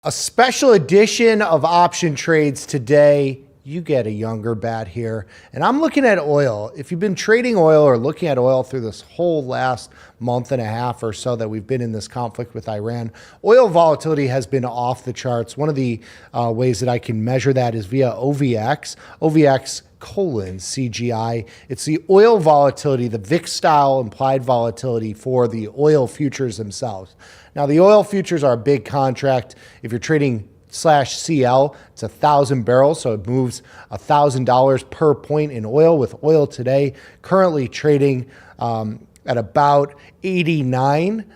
A special edition of option trades today. You get a younger bat here. And I'm looking at oil. If you've been trading oil or looking at oil through this whole last month and a half or so that we've been in this conflict with Iran, oil volatility has been off the charts. One of the ways that I can measure that is via OVX. OVX CGI. It's the oil volatility, the VIX style implied volatility for the oil futures themselves. Now, the oil futures are a big contract. If you're trading /CL, it's 1,000 barrels, so it moves $1,000 per point in oil, with oil today currently trading at about 89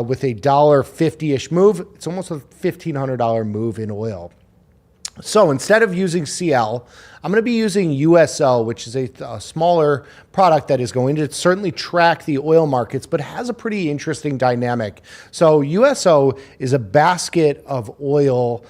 with a $1.50-ish move. It's almost a $1,500 move in oil. So instead of using CL, I'm going to be using USO, which is a smaller product that is going to certainly track the oil markets, but has a pretty interesting dynamic. So USO is a basket of oil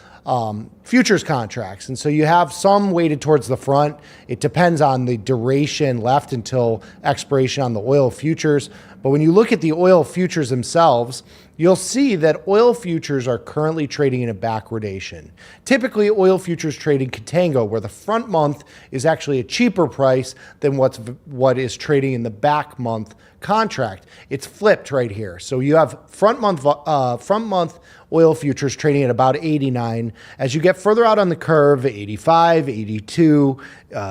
futures contracts. And so you have some weighted towards the front. It depends on the duration left until expiration on the oil futures. But when you look at the oil futures themselves, you'll see that oil futures are currently trading in a backwardation. Typically, oil futures trade in contango, where the front month is actually a cheaper price than what is trading in the back month contract. It's flipped right here. So you have front month oil futures trading at about 89. As you get further out on the curve, 85, 82,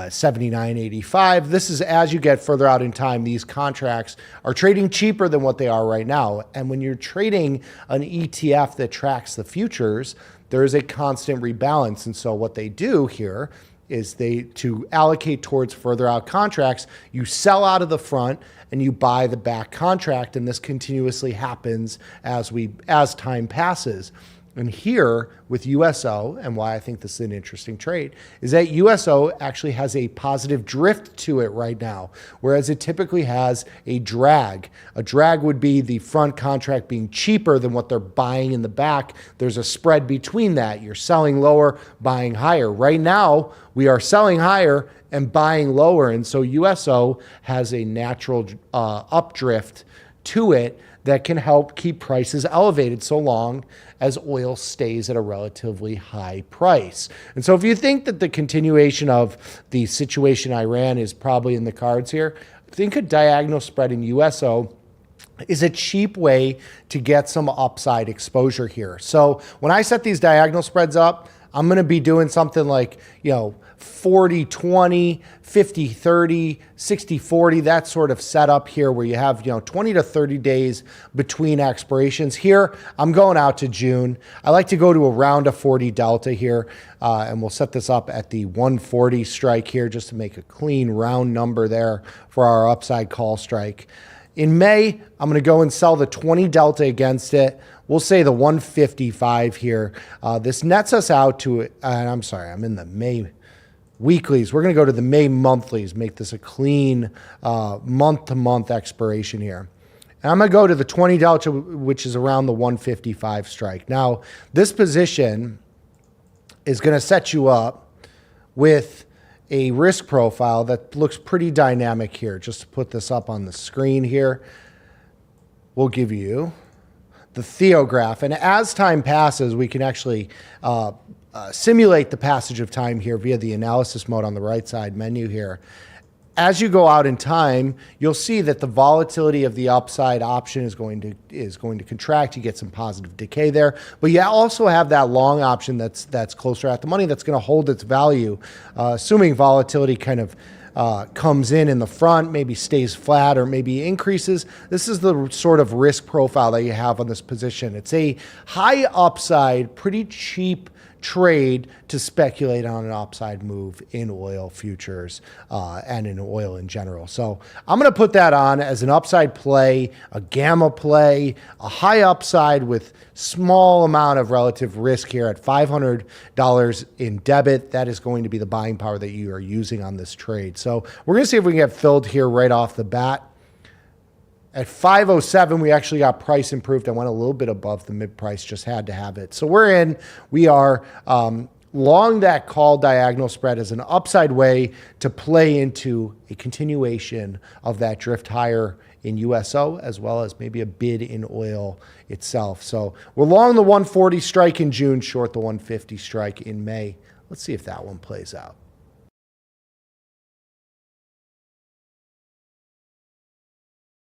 79, 85. This is as you get further out in time, these contracts are trading cheaper than what they are right now. And when you're trading an ETF that tracks the futures, there is a constant rebalance. And so what they do here is to allocate towards further out contracts, you sell out of the front and you buy the back contract. And this continuously happens as time passes. And here with USO, and why I think this is an interesting trade, is that USO actually has a positive drift to it right now, whereas it typically has a drag. A drag would be the front contract being cheaper than what they're buying in the back. There's a spread between that. You're selling lower, buying higher. Right now, we are selling higher and buying lower. And so USO has a natural updrift to it that can help keep prices elevated so long as oil stays at a relatively high price. And so if you think that the continuation of the situation in Iran is probably in the cards here, think a diagonal spread in USO is a cheap way to get some upside exposure here. So when I set these diagonal spreads up, I'm going to be doing something like, 40-20, 50-30, 60-40, that sort of setup here where you have, 20 to 30 days between expirations. Here, I'm going out to June. I like to go to around a 40 delta here, and we'll set this up at the 140 strike here just to make a clean round number there for our upside call strike. In May, I'm going to go and sell the 20 delta against it. We'll say the 155 here. This nets us out to, and I'm sorry, I'm in the May weeklies. We're going to go to the May monthlies, make this a clean month-to-month expiration here. And I'm going to go to the 20 delta, which is around the 155 strike. Now, this position is going to set you up with a risk profile that looks pretty dynamic here. Just to put this up on the screen here, we'll give you the theograph. And as time passes, we can actually simulate the passage of time here via the analysis mode on the right side menu here. As you go out in time, you'll see that the volatility of the upside option is going to contract. You get some positive decay there, but you also have that long option that's closer at the money that's going to hold its value, assuming volatility kind of comes in the front, maybe stays flat or maybe increases. This is the sort of risk profile that you have on this position. It's a high upside, pretty cheap trade to speculate on an upside move in oil futures and in oil in general. So I'm going to put that on as an upside play, a gamma play, a high upside with small amount of relative risk here at $500 in debit. That is going to be the buying power that you are using on this trade. So we're going to see if we can get filled here right off the bat. At 507, we actually got price improved. I went a little bit above the mid price, just had to have it. So we're in. We are long that call diagonal spread as an upside way to play into a continuation of that drift higher in USO, as well as maybe a bid in oil itself. So we're long the 140 strike in June, short the 150 strike in May. Let's see if that one plays out.